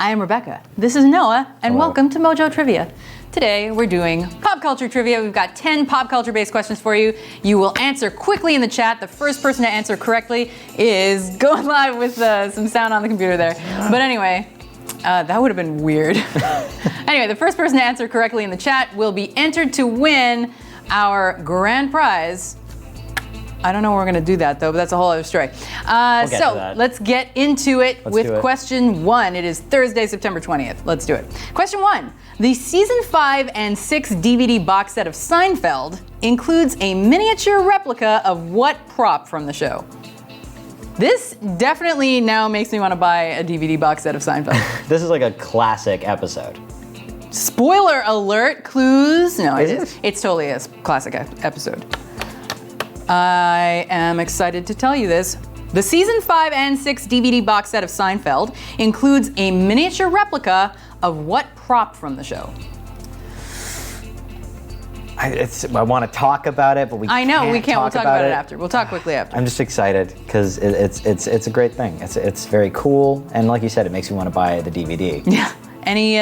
I am Rebecca. This is Noah, and Hello. welcome to MojoTrivia. Today we're doing pop culture trivia. We've got 10 pop culture based questions for you. You will answer quickly in the chat. The first person to answer correctly is going live with some sound on the computer there. But anyway, that would have been weird. Anyway, the first person to answer correctly in the chat will be entered to win our grand prize. I don't know when we're going to do that, though, but that's a whole other story. Let's get into it with question 1. It is Thursday, September 20th. Let's do it. Question 1. The season 5 and 6 DVD box set of Seinfeld includes a miniature replica of what prop from the show? This definitely now makes me want to buy a DVD box set of Seinfeld. This is like a classic episode. Spoiler alert, clues. No, Is it? It's totally a classic episode. I am excited to tell you this. The season 5 and 6 DVD box set of Seinfeld includes a miniature replica of what prop from the show? I want to talk about it, but we I know, can't we can't. We'll talk talk about it after. We'll talk quickly after. I'm just excited because it's a great thing. It's very cool, and like you said, it makes me want to buy the DVD. Yeah. Any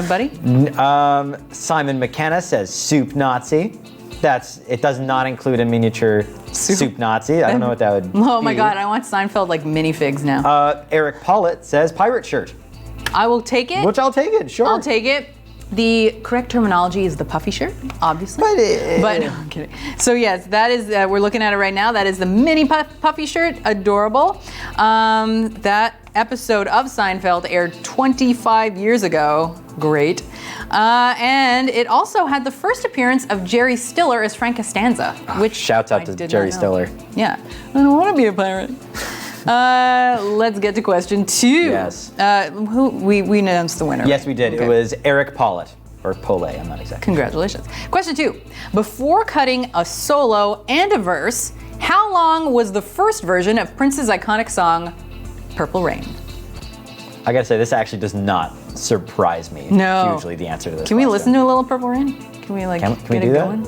buddy? Simon McKenna says Soup Nazi. It does not include a miniature soup Nazi. I don't know what that would be. Oh my God, I want Seinfeld like minifigs now. Eric Pollitt says pirate shirt. I will take it. Which I'll take it, sure. I'll take it. The correct terminology is the puffy shirt, obviously. But no, I'm kidding. So yes, that is, we're looking at it right now. That is the mini puffy shirt, adorable. That episode of Seinfeld aired 25 years ago. Great. And it also had the first appearance of Jerry Stiller as Frank Costanza, which shouts out to Jerry Stiller. Yeah, I don't want to be a pirate. Let's get to question 2. Yes. We announced the winner. Yes, we did. Okay. It was Eric Pollitt, or Pole, I'm not exactly. Congratulations. Question 2. Before cutting a solo and a verse, how long was the first version of Prince's iconic song, Purple Rain? I gotta say, this actually does not surprise me No. hugely, the answer to this Can we question. listen to a little Purple Rain? Can we Can we get do it that? going?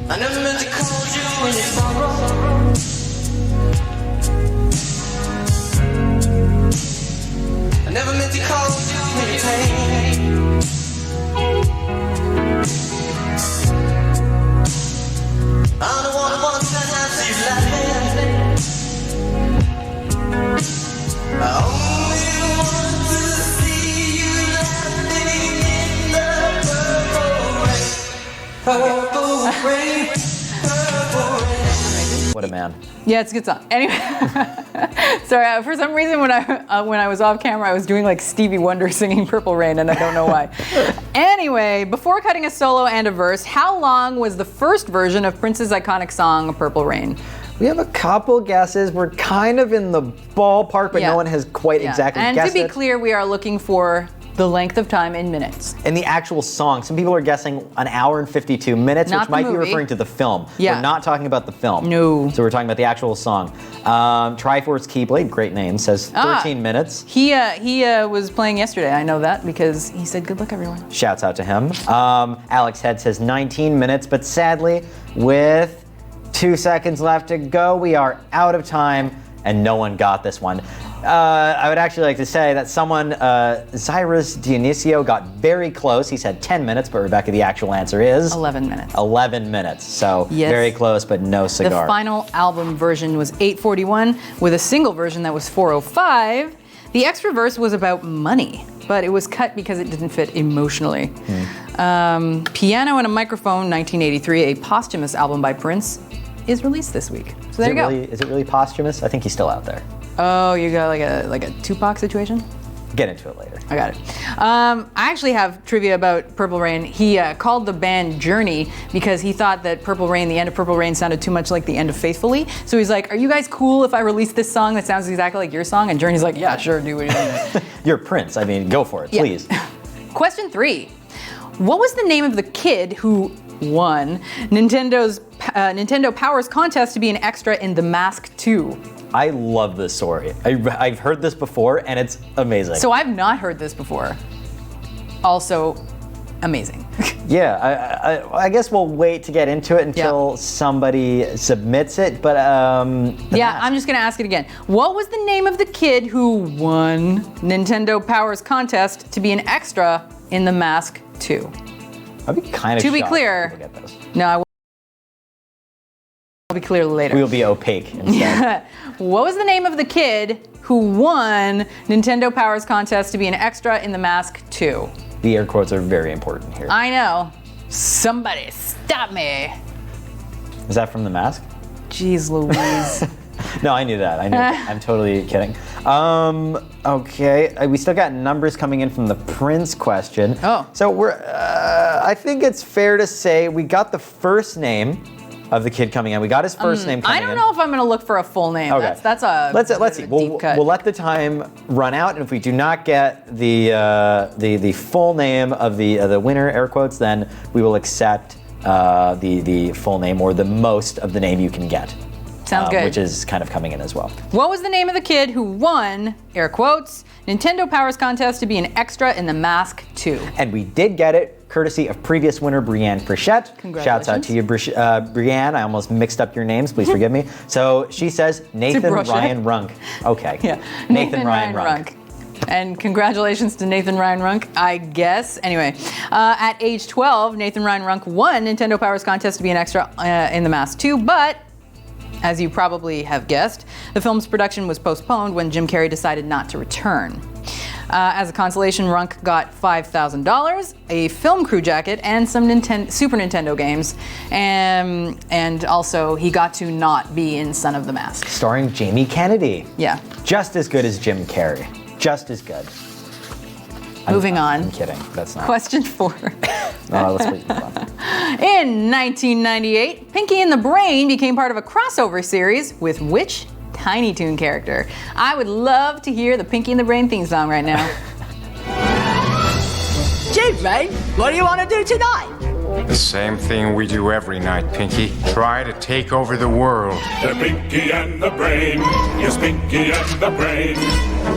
I never meant to call you when you sorrow. I never meant to call you when you pain. I'm the one who wants to have you laughing. I only want to see you laughing in the purple rain. What a man. Yeah, it's a good song. Anyway, sorry, for some reason when I was off camera, I was doing like Stevie Wonder singing Purple Rain, and I don't know why. Anyway, before cutting a solo and a verse, how long was the first version of Prince's iconic song, Purple Rain? We have a couple guesses. We're kind of in the ballpark, but Yeah. no one has quite exactly and guessed to be it. clear, we are looking for the length of time in minutes. And the actual song, some people are guessing an hour and 52 minutes, Not which the might be movie. referring to the film. Yeah. We're not talking about the film. No. So we're talking about the actual song. Triforce Keyblade, great name, says 13 minutes. He was playing yesterday. I know that because he said, "Good luck, everyone." Shouts out to him. Alex Head says 19 minutes, but sadly, with 2 seconds left to go, we are out of time, and no one got this one. I would actually like to say that someone, Cyrus Dionisio, got very close. He said 10 minutes, but Rebecca, the actual answer is 11 minutes. 11 minutes. So Yes. very close, but no cigar. The final album version was 8:41 with a single version that was 4:05. The extra verse was about money, but it was cut because it didn't fit emotionally. Piano and a Microphone, 1983, a posthumous album by Prince, is released this week. So there you go. Is it really posthumous? I think he's still out there. Oh, you got like a Tupac situation? Get into it later. I got it. I actually have trivia about Purple Rain. He called the band Journey because he thought that Purple Rain, the end of Purple Rain, sounded too much like the end of Faithfully. So he's like, "Are you guys cool if I release this song that sounds exactly like your song?" And Journey's like, "Yeah, sure, do what you need." You're Prince. I mean, go for it, Yeah. please. Question 3. What was the name of the kid who won Nintendo Powers contest to be an extra in The Mask 2? I love this story. I've heard this before, and it's amazing. So I've not heard this before. Also, amazing. Yeah, I guess we'll wait to get into it until somebody submits it, but yeah, I'm just gonna ask it again. What was the name of the kid who won Nintendo Powers contest to be an extra in The Mask 2? I'd be kind of To be shocked clear, if people get this. no, I will be clear later. We'll be opaque instead. What was the name of the kid who won Nintendo Powers contest to be an extra in The Mask 2? The air quotes are very important here. I know. Somebody stop me. Is that from The Mask? Jeez Louise. No, I knew that. I knew that. I'm totally kidding. Okay, we still got numbers coming in from the Prince question. Oh. So I think it's fair to say we got the first name of the kid coming in. We got his first name coming in. I don't know if I'm gonna look for a full name. Okay. That's a let's see. deep We'll cut. let the time run out, and if we do not get the full name of the winner, air quotes, then we will accept the full name or the most of the name you can get. Sounds good. Which is kind of coming in as well. What was the name of the kid who won, air quotes, Nintendo Powers contest to be an extra in The Mask 2? And we did get it, courtesy of previous winner Brienne Frechette. Congratulations. Shouts out to you, Brienne. I almost mixed up your names. Please forgive me. So she says Nathan Brochet. Ryan Runk. Okay. Yeah. Nathan Ryan Runk. And congratulations to Nathan Ryan Runk, I guess. Anyway, at age 12, Nathan Ryan Runk won Nintendo Powers contest to be an extra in The Mask 2, but as you probably have guessed, the film's production was postponed when Jim Carrey decided not to return. As a consolation, Runk got $5,000, a film crew jacket, and some Super Nintendo games. And also, he got to not be in Son of the Mask. Starring Jamie Kennedy. Yeah. Just as good as Jim Carrey. Just as good. Moving on. I'm kidding. That's not. Question 4. Let's move on. In 1998, Pinky and the Brain became part of a crossover series with which Tiny Toon character? I would love to hear the Pinky and the Brain theme song right now. Gee, Brain, what do you want to do tonight? The same thing we do every night, Pinky. Try to take over the world. The Pinky and the Brain, yes, Pinky and the Brain.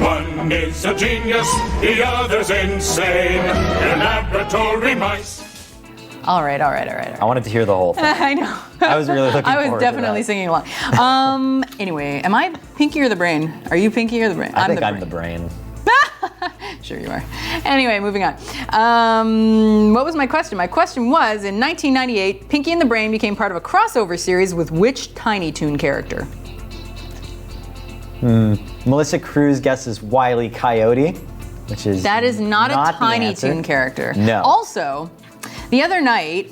One is a genius, the other's insane. They're laboratory mice. All right. I wanted to hear the whole thing. I know. I was really looking forward to I was definitely that. singing along. Anyway, am I Pinky or the Brain? Are you Pinky or the Brain? I think I'm the brain. Sure you are. Anyway, moving on. What was my question? My question was, in 1998, Pinky and the Brain became part of a crossover series with which Tiny Toon character? Melissa Cruz guesses Wile E. Coyote, which is That is not a the Tiny answer. Toon character. No. Also, the other night,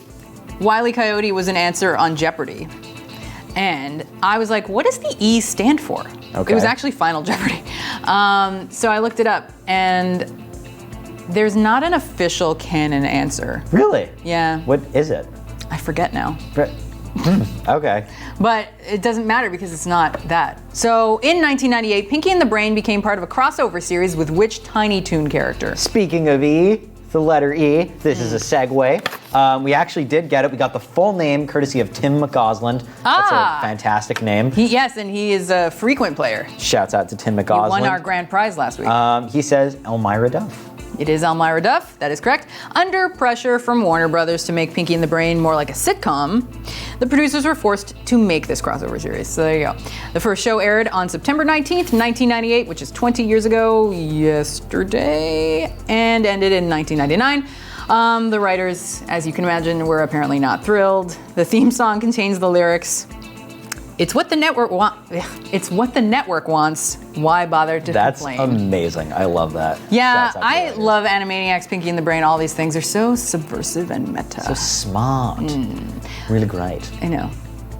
Wile E. Coyote was an answer on Jeopardy! And I was like, what does the E stand for? Okay. It was actually Final Jeopardy! So I looked it up, and there's not an official canon answer. Really? Yeah. What is it? I forget now. Okay. But it doesn't matter because it's not that. So in 1998, Pinky and the Brain became part of a crossover series with which Tiny Toon character? Speaking of E, the letter E, this is a segue. We actually did get it. We got the full name courtesy of Tim McGosland. That's a fantastic name. Yes, and he is a frequent player. Shouts out to Tim He McGosland. won our grand prize last week. He says Elmira Duff. It is Elmira Duff, that is correct. Under pressure from Warner Brothers to make Pinky and the Brain more like a sitcom, the producers were forced to make this crossover series. So there you go. The first show aired on September 19th, 1998, which is 20 years ago yesterday, and ended in 1999. The writers, as you can imagine, were apparently not thrilled. The theme song contains the lyrics, It's what the network wants. Why bother to complain? That's amazing. I love that. Yeah, Shouts out to I the love Animaniacs, Pinky and the Brain, all these things. They're so subversive and meta. So smart. Really great. I know.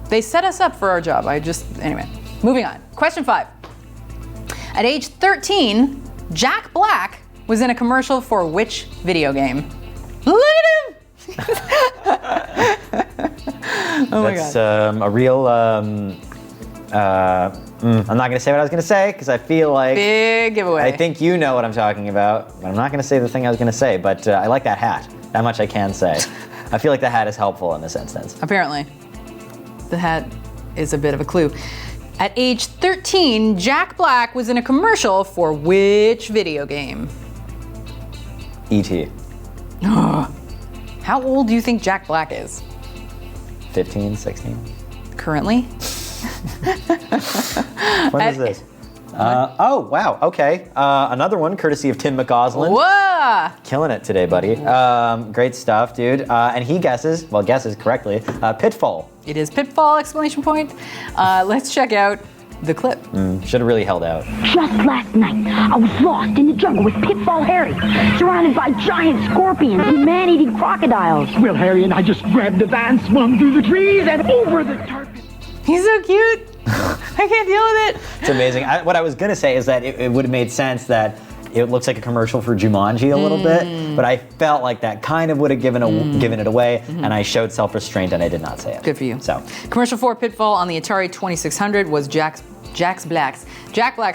They set us up for our job. Anyway, moving on. Question 5. At age 13, Jack Black was in a commercial for which video game? Look at him! Oh my That's God. a real. I'm not going to say what I was going to say because I feel like. Big giveaway. I think you know what I'm talking about, but I'm not going to say the thing I was going to say. But I like that hat. That much I can say. I feel like the hat is helpful in this instance. Apparently. The hat is a bit of a clue. At age 13, Jack Black was in a commercial for which video game? E.T. How old do you think Jack Black is? 15, 16. Currently? When is this? Oh, wow. Okay. Another one, courtesy of Tim McCausland. Whoa! Killing it today, buddy. Great stuff, dude. And he guesses correctly, Pitfall. It is Pitfall, exclamation point. Let's check out the clip. Should have really held out. Just last night, I was lost in the jungle with Pitfall Harry, surrounded by giant scorpions and man-eating crocodiles. Well, Harry and I just grabbed the van, swung through the trees, and over the tarp. He's so cute. I can't deal with it. It's amazing. What I was going to say is that it would have made sense that it looks like a commercial for Jumanji a little bit, but I felt like that kind of would have given it away, and I showed self-restraint and I did not say it. Good for you. So, Commercial for Pitfall on the Atari 2600 was Jack Black's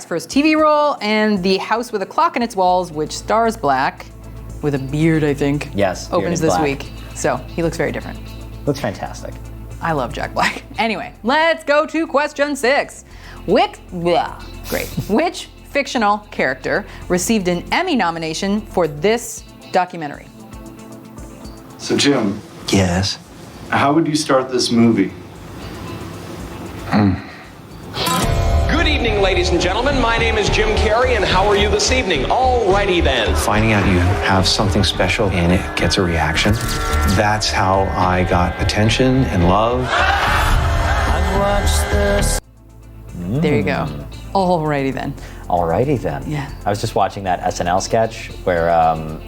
first TV role, and The House with a Clock in Its Walls, which stars Black with a beard, I think. Yes, opens bearded this Black. week. So he looks very different. looks fantastic. I love Jack Black. Anyway, let's go to question 6. Which fictional character received an Emmy nomination for this documentary? So, Jim, Yes. how would you start this movie? Good evening, ladies and gentlemen. My name is Jim Carrey, and how are you this evening? Alrighty then. Finding out you have something special and it gets a reaction. That's how I got attention and love. There you go. Alrighty then. Alrighty then. Yeah. I was just watching that SNL sketch where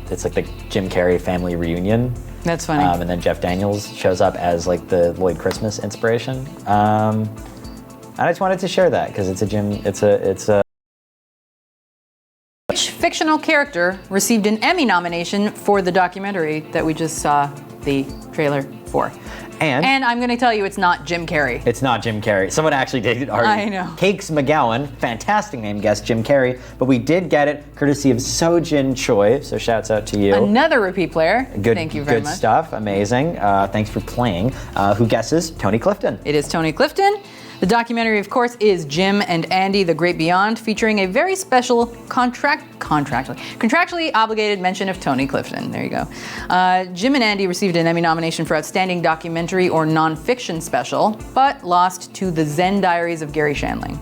it's like the Jim Carrey family reunion. That's funny. And then Jeff Daniels shows up as like the Lloyd Christmas inspiration. And I just wanted to share that because it's a Which fictional character received an Emmy nomination for the documentary that we just saw the trailer for? And I'm going to tell you it's not Jim Carrey. It's not Jim Carrey. Someone actually did argue. I know. Cakes McGowan, fantastic name, guessed Jim Carrey, but we did get it courtesy of Sojin Choi, so shouts out to you. Another repeat player. Good, Thank you very good much. stuff, amazing. Thanks for playing. Who guesses? Tony Clifton. It is Tony Clifton. The documentary, of course, is Jim and Andy: The Great Beyond, featuring a very special contractually obligated mention of Tony Clifton. There you go. Jim and Andy received an Emmy nomination for Outstanding Documentary or Nonfiction Special, but lost to The Zen Diaries of Gary Shandling.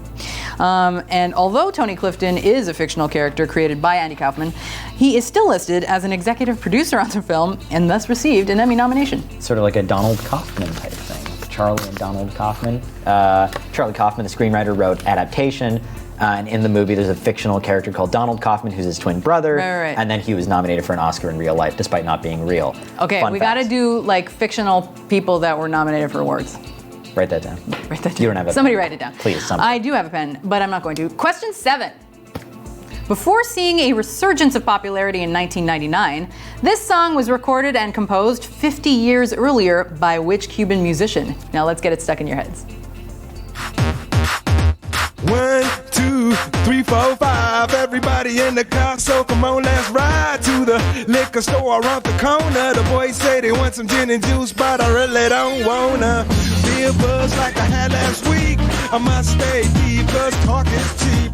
And although Tony Clifton is a fictional character created by Andy Kaufman, he is still listed as an executive producer on the film and thus received an Emmy nomination. Sort of like a Donald Kaufman type thing. Charlie and Donald Kaufman. Charlie Kaufman, the screenwriter, wrote Adaptation. And in the movie, there's a fictional character called Donald Kaufman, who's his twin brother. Right. And then he was nominated for an Oscar in real life, despite not being real. Okay, Fun we fact. got to do like fictional people that were nominated for awards. Write that down. Write that down. You don't have a Somebody pen. write it down. Please, somebody. I do have a pen, but I'm not going to. Question 7. Before seeing a resurgence of popularity in 1999, this song was recorded and composed 50 years earlier by which Cuban musician? Now let's get it stuck in your heads. 1, 2, 3, 4, 5. Everybody in the car, so come on, let's ride to the liquor store around the corner. The boys say they want some gin and juice, but I really don't wanna be a buzz like I had last week. I must stay deep, cause talk is cheap.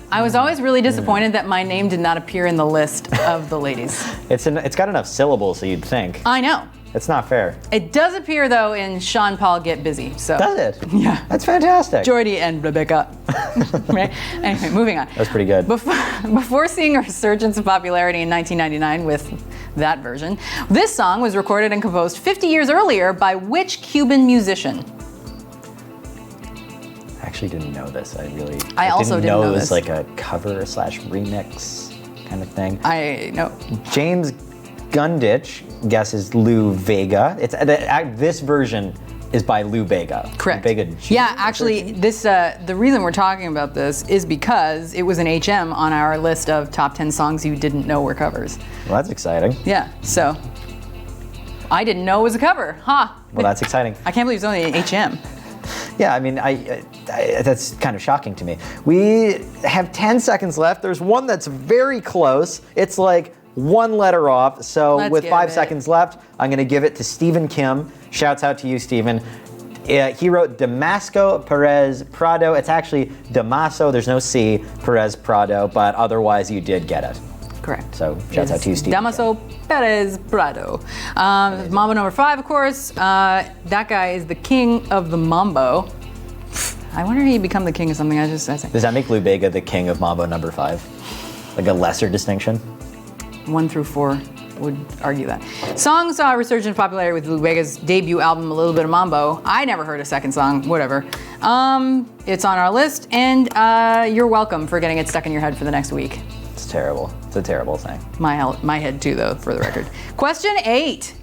I was always really disappointed that my name did not appear in the list of the ladies. It's got enough syllables, so you'd think. I know. It's not fair. It does appear though in Sean Paul Get Busy. So Does it? Yeah. That's fantastic. Jordy and Rebecca. Right? Anyway, moving on. That's pretty good. Before seeing a resurgence of popularity in 1999 with that version, this song was recorded and composed 50 years earlier by which Cuban musician? I actually didn't know this. I also didn't know it was this. like a cover / remix kind of thing. I know. James Gundich guesses Lou Vega. This version is by Lou Bega. Correct. Lou Bega Jr. Yeah, actually, this the reason we're talking about this is because it was an HM on our list of top 10 songs you didn't know were covers. Well, that's exciting. Yeah, so I didn't know it was a cover. Huh. Well, that's exciting. I can't believe it's only an HM. Yeah, I mean, that's kind of shocking to me. We have 10 seconds left. There's one that's very close. It's like one letter off. So Let's with give 5 it. seconds left, I'm going to give it to Stephen Kim. Shouts out to you, Stephen. He wrote Damasco Perez Prado. It's actually Damaso. There's no C, Perez Prado, but otherwise you did get it. Correct. So shouts out to you, Steve. Damaso Perez Prado. Mambo number 5, of course. That guy is the king of the Mambo. I wonder if he'd become the king of something. I think. Does that make Lou Bega the king of Mambo number 5? Like a lesser distinction? 1 through 4 would argue that. Song saw a resurgence of popularity with Lou Bega's debut album, A Little Bit of Mambo. I never heard a second song, whatever. It's on our list, and you're welcome for getting it stuck in your head for the next week. It's terrible. It's a terrible thing. My head too, though, for the record. Question 8.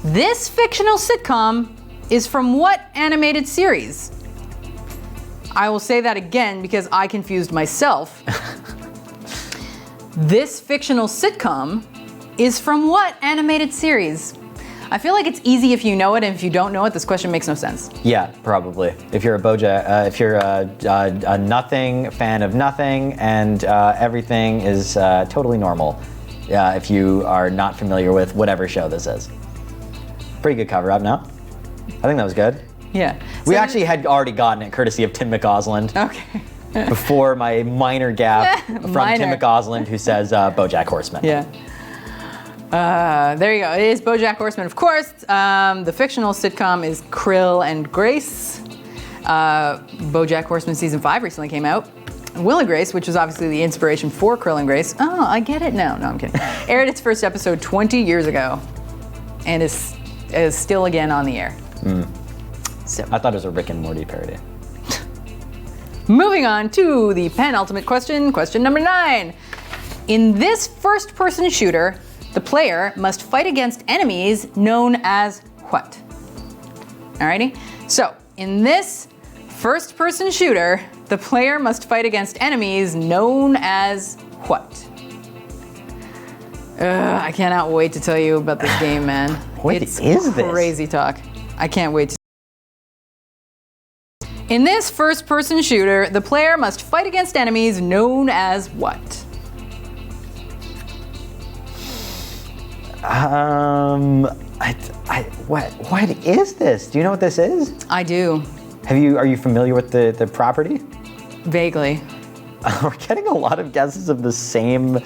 This fictional sitcom is from what animated series? I will say that again because I confused myself. This fictional sitcom is from what animated series? I feel like it's easy if you know it, and if you don't know it, this question makes no sense. Yeah, probably. If you're a if you're a nothing fan of nothing, and everything is totally normal, if you are not familiar with whatever show this is. Pretty good cover up, no? I think that was good. Yeah. We actually had already gotten it courtesy of Tim McCausland. Okay. Before my minor gap from Tim McCausland, who says BoJack Horseman. Yeah. There you go. It is BoJack Horseman, of course. The fictional sitcom is Krill and Grace. BoJack Horseman season 5 recently came out. Will and Grace, which was obviously the inspiration for Krill and Grace. Oh, I get it now. No, I'm kidding. Aired its first episode 20 years ago, and is still again on the air. So I thought it was a Rick and Morty parody. Moving on to the penultimate question, question number 9. In this first-person shooter, the player must fight against enemies known as what? Alrighty? So, in this first-person shooter, the player must fight against enemies known as what? I cannot wait to tell you about this game, man. What it's is this? Crazy talk. I can't wait to. In this first-person shooter, the player must fight against enemies known as what? What is this? Do you know what this is? I do. Are you familiar with the property? Vaguely. We're getting a lot of guesses of the same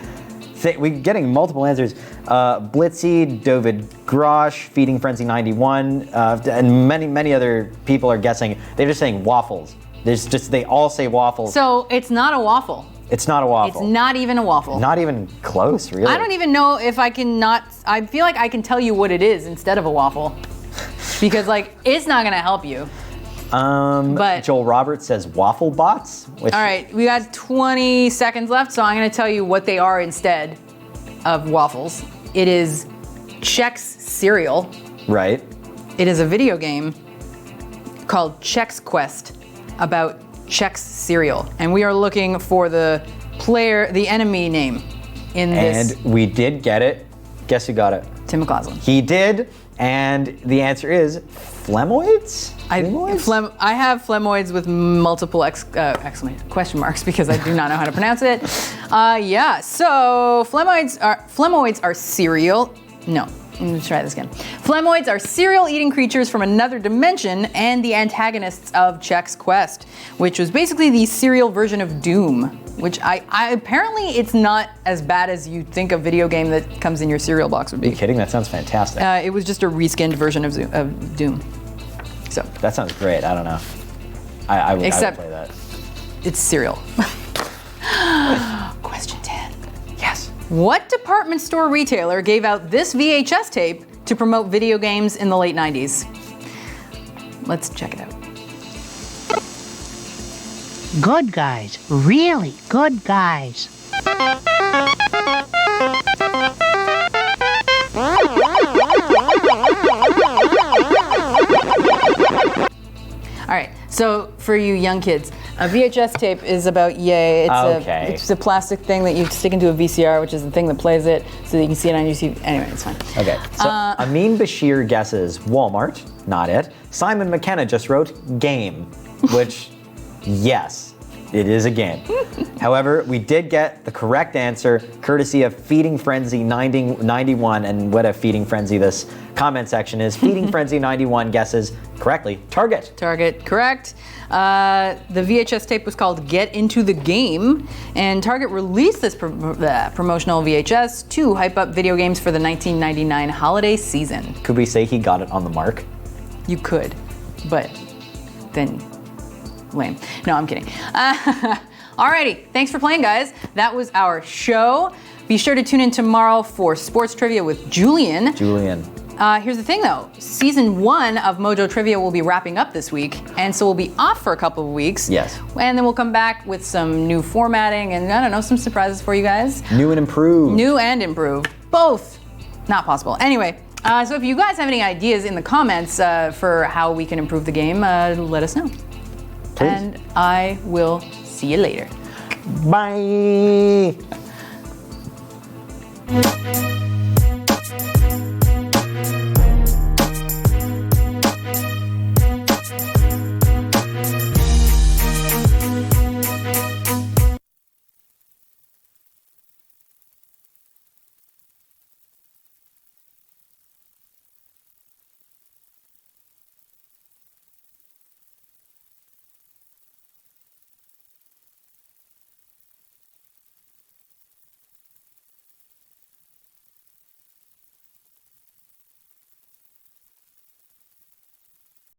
thing. We're getting multiple answers. Blitzy, David Grosh, Feeding Frenzy 91, and many other people are guessing. They're just saying waffles. They all say waffles. So it's not a waffle. It's not a waffle. It's not even a waffle. Not even close, really. I don't even know if I can not. I feel like I can tell you what it is instead of a waffle, because it's not gonna help you. But Joel Roberts says waffle bots. All right, we got 20 seconds left, so I'm gonna tell you what they are instead of waffles. It is Chex cereal. Right. It is a video game called Chex Quest about Chex cereal, and we are looking for the enemy name in this. And we did get it. Guess who got it? Tim McCausland. He did, and the answer is phlemoids? I have phlemoids with multiple question marks because I do not know how to pronounce it. Yeah, so phlemoids are cereal. No, let me try this again. Phlemoids are cereal-eating creatures from another dimension and the antagonists of Chex Quest, which was basically the cereal version of Doom, which I apparently it's not as bad as you think a video game that comes in your cereal box would be. Are you kidding? That sounds fantastic. It was just a reskinned version of Doom. So that sounds great. I don't know. I would play that. It's cereal. Question 10. Yes. What department store retailer gave out this VHS tape to promote video games in the late 90s? Let's check it out. Good guys. Really good guys. All right, so for you young kids, a VHS tape is about yay. It's a plastic thing that you stick into a VCR, which is the thing that plays it, so that you can see it on your TV. Anyway, it's fine. Okay, so Amin Bashir guesses Walmart, not it. Simon McKenna just wrote game, which, yes. It is a game. However, we did get the correct answer, courtesy of Feeding Frenzy 91, and what a Feeding Frenzy this comment section is. Feeding Frenzy 91 guesses correctly. Target. Target, correct. The VHS tape was called Get Into the Game, and Target released this promotional VHS to hype up video games for the 1999 holiday season. Could we say he got it on the mark? You could, but then lame. No, I'm kidding. Alrighty, thanks for playing, guys. That was our show. Be sure to tune in tomorrow for sports trivia with Julian. Here's the thing though, season 1 of MojoTrivia will be wrapping up this week, and so we'll be off for a couple of weeks. Yes. And then we'll come back with some new formatting and I don't know, some surprises for you guys. New and improved. New and improved. Both. Not possible. Anyway, so if you guys have any ideas in the comments for how we can improve the game, let us know. Please. And I will see you later. Bye.